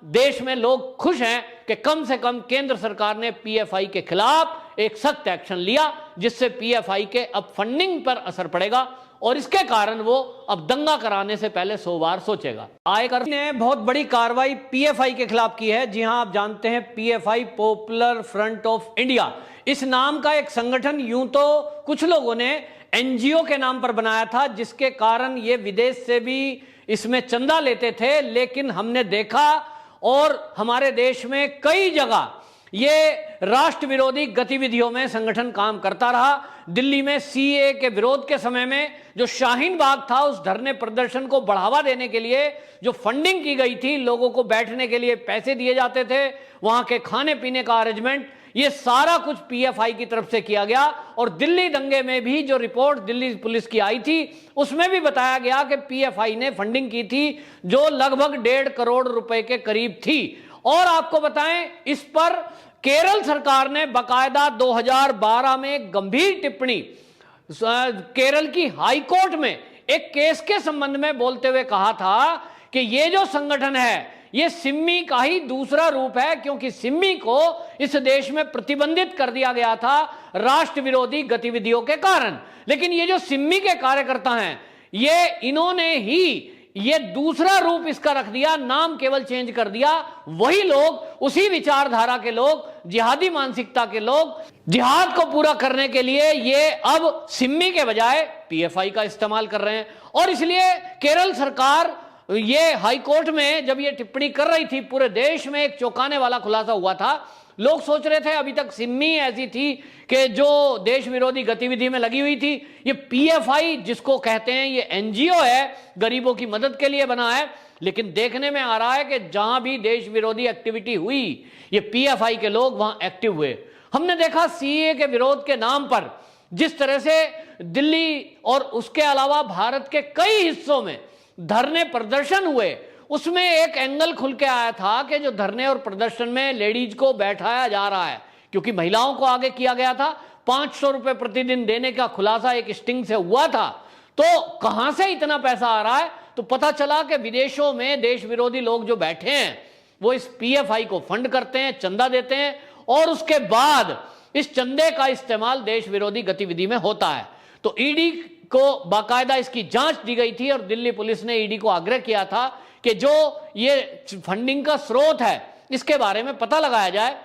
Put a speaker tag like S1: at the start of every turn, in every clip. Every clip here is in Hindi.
S1: देश में लोग खुश हैं कि कम से कम केंद्र सरकार ने पीएफआई के खिलाफ एक सख्त एक्शन लिया, जिससे पीएफआई के अब फंडिंग पर असर पड़ेगा और इसके कारण वो अब दंगा कराने से पहले 100 बार सोचेगा। आयकर ने बहुत बड़ी कार्रवाई पीएफआई के खिलाफ की है। जी हां, आप जानते हैं PFI popular front of India, इस नाम का एक संगठन यूं तो कुछ लोगों ने एनजीओ के नाम पर बनाया था, जिसके कारण ये विदेश से भी इसमें चंदा लेते थे। लेकिन हमने देखा और हमारे देश में कई जगह ये राष्ट्र विरोधी गतिविधियों में संगठन काम करता रहा। दिल्ली में सीए के विरोध के समय में जो शाहीन बाग था, उस धरने प्रदर्शन को बढ़ावा देने के लिए जो फंडिंग की गई थी, लोगों को बैठने के लिए पैसे दिए जाते थे, वहां के खाने पीने का अरेंजमेंट, ये सारा कुछ पीएफआई की तरफ से किया गया। और दिल्ली दंगे में भी जो रिपोर्ट दिल्ली पुलिस की आई थी, उसमें भी बताया गया कि पीएफआई ने फंडिंग की थी जो लगभग 1.5 करोड़ रुपए के करीब थी। और आपको बताएं, इस पर केरल सरकार ने बाकायदा 2012 में गंभीर टिप्पणी केरल की हाई कोर्ट में एक केस के संबंध में बोलते हुए कहा था कि ये जो संगठन है ये सिम्मी का ही दूसरा रूप है, क्योंकि सिम्मी को इस देश में प्रतिबंधित कर दिया गया था राष्ट्र विरोधी गतिविधियों के कारण। लेकिन ये जो सिम्मी के कार्यकर्ता हैं, ये इन्होंने ही ये दूसरा रूप इसका रख दिया, नाम केवल चेंज कर दिया। वही लोग, उसी विचारधारा के लोग, जिहादी मानसिकता के लोग, जिहाद को पूरा करने के लिए ये अब सिम्मी के बजाय पीएफआई का इस्तेमाल कर रहे हैं। और इसलिए केरल सरकार ये हाई कोर्ट में जब ये टिप्पणी कर रही थी, पूरे देश में एक चौंकाने वाला खुलासा हुआ था। लोग सोच रहे थे अभी तक सिम्मी ऐसी थी कि जो देश विरोधी गतिविधि में लगी हुई थी, ये पीएफआई जिसको कहते हैं ये एनजीओ है, गरीबों की मदद के लिए बना है। लेकिन देखने में आ रहा है कि जहां भी देश विरोधी एक्टिविटी हुई, ये पीएफआई के लोग वहां एक्टिव हुए। हमने देखा सीए के विरोध के नाम पर जिस तरह से दिल्ली और उसके अलावा भारत के कई हिस्सों में धरने प्रदर्शन हुए, उसमें एक एंगल खुल के आया था कि जो धरने और प्रदर्शन में लेडीज को बैठाया जा रहा है, क्योंकि महिलाओं को आगे किया गया था। 500 रुपए प्रतिदिन देने का खुलासा एक स्टिंग से हुआ था। तो कहां से इतना पैसा आ रहा है? तो पता चला कि विदेशों में देश विरोधी लोग जो बैठे हैं वो इस पीएफआई को फंड करते हैं, चंदा देते हैं, और उसके बाद इस चंदे का इस्तेमाल देश विरोधी गतिविधि में होता है। तो ईडी को बाकायदा इसकी जांच दी गई थी और दिल्ली पुलिस ने ईडी को आग्रह किया था कि जो ये फंडिंग का स्रोत है इसके बारे में पता लगाया जाए।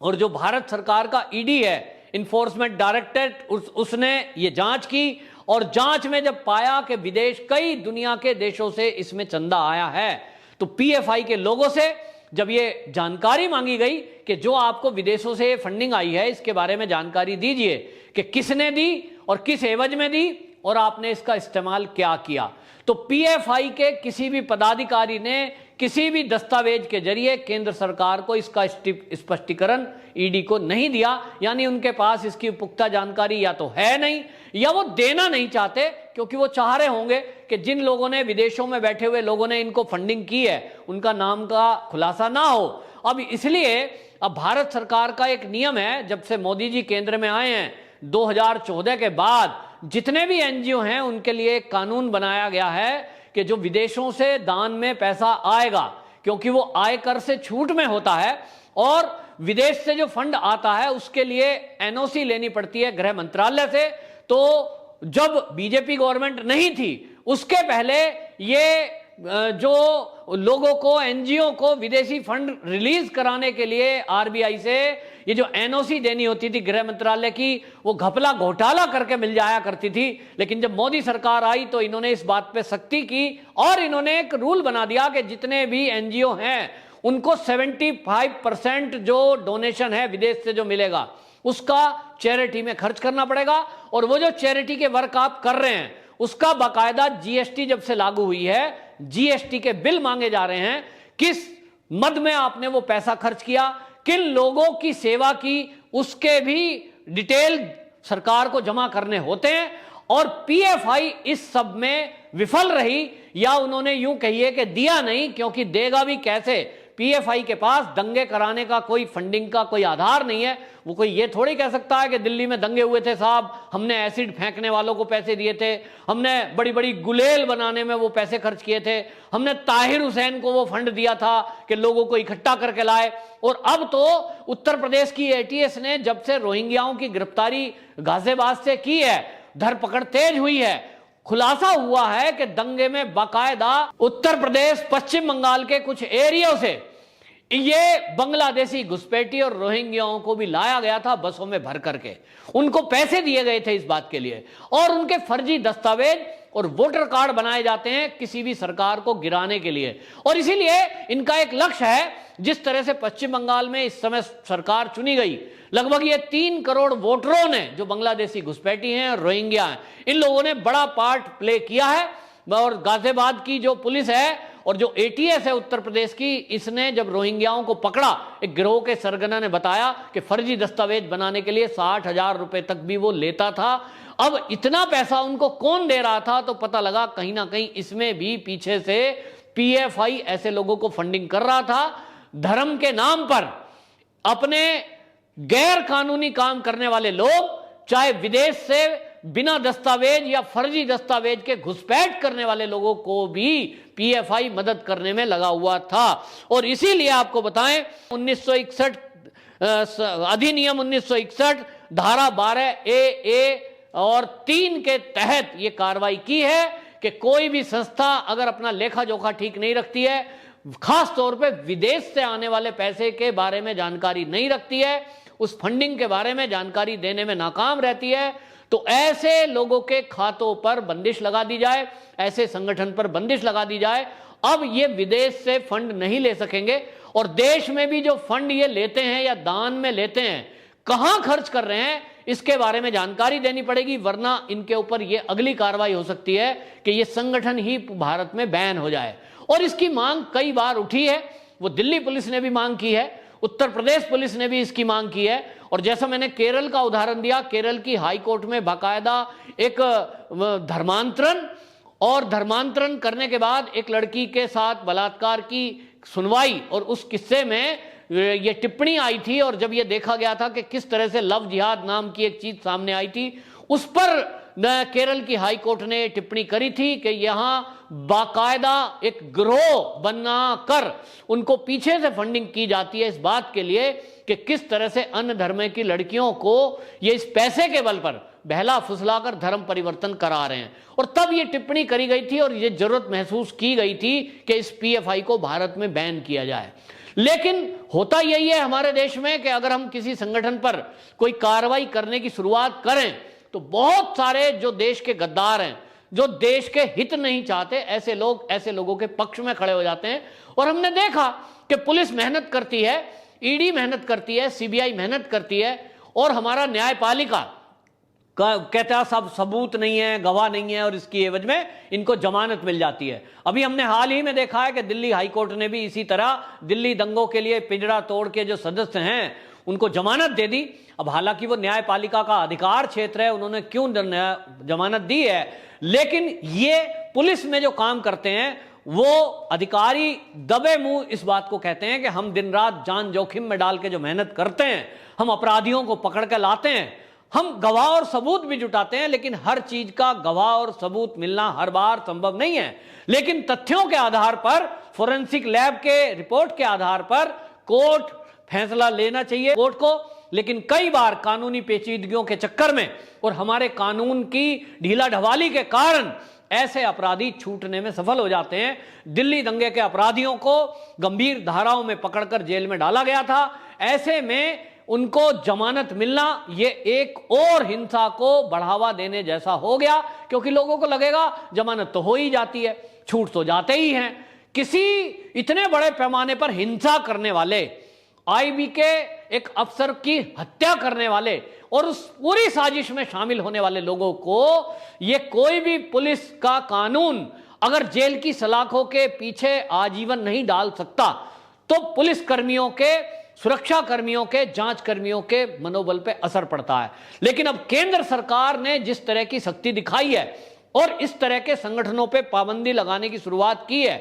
S1: और जो भारत सरकार का ईडी है, इन्फोर्समेंट डायरेक्टरेट, उसने ये जांच की और जांच में जब पाया कि विदेश, कई दुनिया के देशों से इसमें चंदा आया है, तो पीएफआई के लोगों से जब ये जानकारी मांगी गई कि जो आपको विदेशों से फंडिंग आई है इसके बारे में जानकारी दीजिए कि किसने दी और किस एवज में दी और आपने इसका इस्तेमाल क्या किया, तो पीएफआई के किसी भी पदाधिकारी ने किसी भी दस्तावेज के जरिए केंद्र सरकार को इसका स्पष्टीकरण ईडी को नहीं दिया। यानी उनके पास इसकी पुख्ता जानकारी या तो है नहीं या वो देना नहीं चाहते, क्योंकि वो चाह रहे होंगे कि जिन लोगों ने, विदेशों में बैठे हुए लोगों ने इनको फंडिंग की है, उनका नाम का खुलासा ना हो। अब इसलिए अब भारत सरकार का एक नियम है, जब से मोदी जी केंद्र में आए हैं 2014 के बाद, जितने भी एनजीओ हैं उनके लिए एक कानून बनाया गया है कि जो विदेशों से दान में पैसा आएगा, क्योंकि वो आयकर से छूट में होता है और विदेश से जो फंड आता है उसके लिए एनओसी लेनी पड़ती है गृह मंत्रालय से। तो जब बीजेपी गवर्नमेंट नहीं थी उसके पहले ये जो लोगों को, एनजीओ को विदेशी फंड रिलीज कराने के लिए आरबीआई से ये जो एनओसी देनी होती थी गृह मंत्रालय की, वो घपला घोटाला करके मिल जाया करती थी। लेकिन जब मोदी सरकार आई तो इन्होंने इस बात पे सख्ती की और इन्होंने एक रूल बना दिया कि जितने भी एनजीओ हैं उनको 75% जो डोनेशन है विदेश से जो मिलेगा उसका चैरिटी में खर्च करना पड़ेगा। और वो जो चैरिटी के वर्क आप कर रहे हैं उसका बाकायदा जीएसटी जब से लागू हुई है, जीएसटी के बिल मांगे जा रहे हैं, किस मद में आपने वो पैसा खर्च किया, किन लोगों की सेवा की, उसके भी डिटेल सरकार को जमा करने होते हैं। और पीएफआई इस सब में विफल रही, या उन्होंने यूं कहिए कि दिया नहीं, क्योंकि देगा भी कैसे, पीएफआई के पास दंगे कराने का कोई फंडिंग का कोई आधार नहीं है। वो कोई ये थोड़ी कह सकता है कि दिल्ली में दंगे हुए थे साहब, हमने एसिड फेंकने वालों को पैसे दिए थे, हमने बड़ी बड़ी गुलेल बनाने में वो पैसे खर्च किए थे, हमने ताहिर हुसैन को वो फंड दिया था कि लोगों को इकट्ठा करके लाए। और अब तो उत्तर प्रदेश की एटीएस ने जब से रोहिंग्याओं की गिरफ्तारी गाजियाबाद से की है, धरपकड़ तेज हुई है, खुलासा हुआ है कि दंगे में बाकायदा उत्तर प्रदेश पश्चिम बंगाल के कुछ एरिया से ये बांग्लादेशी घुसपैठी और रोहिंग्याओं को भी लाया गया था बसों में भर करके, उनको पैसे दिए गए थे इस बात के लिए, और उनके फर्जी दस्तावेज और वोटर कार्ड बनाए जाते हैं किसी भी सरकार को गिराने के लिए। और इसीलिए इनका एक लक्ष्य है, जिस तरह से पश्चिम बंगाल में इस समय सरकार चुनी गई, लगभग ये 3 करोड़ वोटरों ने, जो बांग्लादेशी घुसपैठी हैं और रोहिंग्या हैं, इन लोगों ने बड़ा पार्ट प्ले किया है। और गाजियाबाद की जो पुलिस है और जो एटीएस है उत्तर प्रदेश की, इसने जब रोहिंग्याओं को पकड़ा, एक गिरोह के सरगना ने बताया कि फर्जी दस्तावेज बनाने के लिए 60,000 रुपए तक भी वो लेता था। अब इतना पैसा उनको कौन दे रहा था, तो पता लगा कहीं ना कहीं इसमें भी पीछे से पीएफआई ऐसे लोगों को फंडिंग कर रहा था। धर्म के नाम पर अपने गैर कानूनी काम करने वाले लोग, चाहे विदेश से बिना दस्तावेज या फर्जी दस्तावेज के घुसपैठ करने वाले लोगों को भी पीएफआई मदद करने में लगा हुआ था। और इसीलिए आपको बताएं, 1961 अधिनियम 1961 धारा 12A और 3 के तहत यह कार्रवाई की है कि कोई भी संस्था अगर अपना लेखा जोखा ठीक नहीं रखती है, खास तौर पे विदेश से आने वाले पैसे के बारे में जानकारी नहीं रखती है, उस फंडिंग के बारे में जानकारी देने में नाकाम रहती है, तो ऐसे लोगों के खातों पर बंदिश लगा दी जाए, ऐसे संगठन पर बंदिश लगा दी जाए। अब ये विदेश से फंड नहीं ले सकेंगे, और देश में भी जो फंड ये लेते हैं या दान में लेते हैं, कहां खर्च कर रहे हैं, इसके बारे में जानकारी देनी पड़ेगी, वरना इनके ऊपर ये अगली कार्रवाई हो सकती है कि ये संगठन ही भारत में बैन हो जाए। और इसकी मांग कई बार उठी है, वो दिल्ली पुलिस ने भी मांग की है, उत्तर प्रदेश पुलिस ने भी इसकी मांग की है। और जैसा मैंने केरल का उदाहरण दिया, केरल की हाई कोर्ट में बाकायदा एक धर्मांतरण करने के बाद एक लड़की के साथ बलात्कार की सुनवाई, और उस किस्से में ये टिप्पणी आई थी, और जब ये देखा गया था कि किस तरह से लव जिहाद नाम की एक चीज सामने आई थी, उस पर केरल की हाई कोर्ट ने टिप्पणी करी थी कि यहां बाकायदा एक गिरोह बनाकर उनको पीछे से फंडिंग की जाती है इस बात के लिए कि किस तरह से अन्य धर्म की लड़कियों को ये इस पैसे के बल पर बहला फुसलाकर धर्म परिवर्तन करा रहे हैं। और तब ये टिप्पणी करी गई थी और ये जरूरत महसूस की गई थी कि इस पीएफआई को भारत में बैन किया जाए। लेकिन होता यही है हमारे देश में कि अगर हम किसी संगठन पर कोई कार्रवाई करने की शुरुआत करें, तो बहुत सारे जो देश के गद्दार हैं, जो देश के हित नहीं चाहते, ऐसे लोग ऐसे लोगों के पक्ष में खड़े हो जाते हैं। और हमने देखा कि पुलिस मेहनत करती है, ईडी मेहनत करती है, सीबीआई मेहनत करती है, और हमारा न्यायपालिका कहता है सब सबूत नहीं है, गवाह नहीं है, और इसकी एवज में इनको जमानत मिल जाती है। अभी हमने हाल ही में देखा है कि दिल्ली हाईकोर्ट ने भी इसी तरह दिल्ली दंगों के लिए पिंजरा तोड़ के जो सदस्य हैं उनको जमानत दे दी। अब हालांकि वो न्यायपालिका का अधिकार क्षेत्र है, उन्होंने क्यों जमानत दी है, लेकिन ये पुलिस में जो काम करते हैं वो अधिकारी दबे मुंह इस बात को कहते हैं कि हम दिन रात जान जोखिम में डाल के जो मेहनत करते हैं, हम अपराधियों को पकड़ के लाते हैं, हम गवाह और सबूत भी जुटाते हैं, लेकिन हर चीज का गवाह और सबूत मिलना हर बार संभव नहीं है। लेकिन तथ्यों के आधार पर, फोरेंसिक लैब के रिपोर्ट के आधार पर कोर्ट फैसला लेना चाहिए कोर्ट को। लेकिन कई बार कानूनी पेचीदगियों के चक्कर में और हमारे कानून की ढीला ढवाली के कारण ऐसे अपराधी छूटने में सफल हो जाते हैं। दिल्ली दंगे के अपराधियों को गंभीर धाराओं में पकड़कर जेल में डाला गया था, ऐसे में उनको जमानत मिलना ये एक और हिंसा को बढ़ावा देने जैसा हो गया, क्योंकि लोगों को लगेगा जमानत तो हो ही जाती है, छूट तो जाते ही हैं। किसी इतने बड़े पैमाने पर हिंसा करने वाले, आईबी के एक अफसर की हत्या करने वाले और उस पूरी साजिश में शामिल होने वाले लोगों को ये कोई भी पुलिस का कानून अगर जेल की सलाखों के पीछे आजीवन नहीं डाल सकता, तो पुलिस कर्मियों के, सुरक्षा कर्मियों के, जांच कर्मियों के मनोबल पे असर पड़ता है। लेकिन अब केंद्र सरकार ने जिस तरह की सख्ती दिखाई है और इस तरह के संगठनों पे पाबंदी लगाने की शुरुआत की है,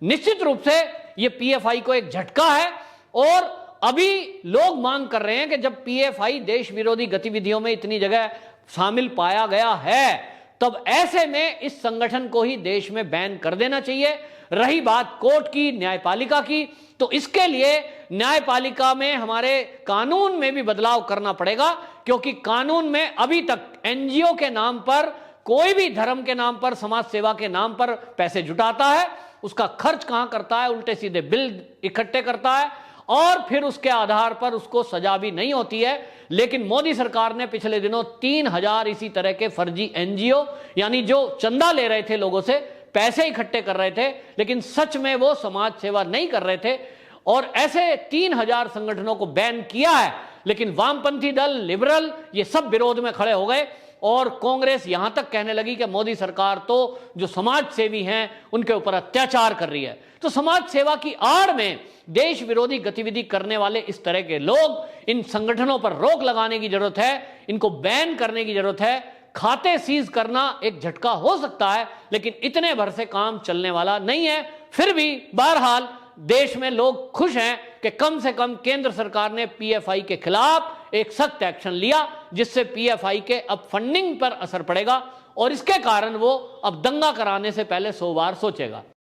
S1: निश्चित रूप से ये पीएफआई को एक झटका है और अभी लोग मांग कर रहे हैं कि जब पीएफआई देश विरोधी गतिविधियों में इतनी जगह शामिल पाया गया है, तब ऐसे में इस संगठन को ही देश में बैन कर देना चाहिए। रही बात कोर्ट की, न्यायपालिका की, तो इसके लिए न्यायपालिका में हमारे कानून में भी बदलाव करना पड़ेगा, क्योंकि कानून में अभी तक एनजीओ के नाम पर, कोई भी धर्म के नाम पर, समाज सेवा के नाम पर पैसे जुटाता है, उसका खर्च कहां करता है, उल्टे सीधे बिल इकट्ठे करता है और फिर उसके आधार पर उसको सजा भी नहीं होती है। लेकिन मोदी सरकार ने पिछले दिनों 3000 इसी तरह के फर्जी एनजीओ, यानी जो चंदा ले रहे थे लोगों से, पैसे इकट्ठे कर रहे थे लेकिन सच में वो समाज सेवा नहीं कर रहे थे, और ऐसे 3000 संगठनों को बैन किया है। लेकिन वामपंथी दल, लिबरल, ये सब विरोध में खड़े हो गए और कांग्रेस यहां तक कहने लगी कि मोदी सरकार तो जो समाज सेवी हैं उनके ऊपर अत्याचार कर रही है। तो समाज सेवा की आड़ में देश विरोधी गतिविधि करने वाले इस तरह के लोग, इन संगठनों पर रोक लगाने की जरूरत है, इनको बैन करने की जरूरत है। खाते सीज करना एक झटका हो सकता है लेकिन इतने भर से काम चलने वाला नहीं है। फिर भी बहरहाल देश में लोग खुश हैं कि कम से कम केंद्र सरकार ने पीएफआई के खिलाफ एक सख्त एक्शन लिया, जिससे पीएफआई के अब फंडिंग पर असर पड़ेगा और इसके कारण वो अब दंगा कराने से पहले 100 बार सोचेगा।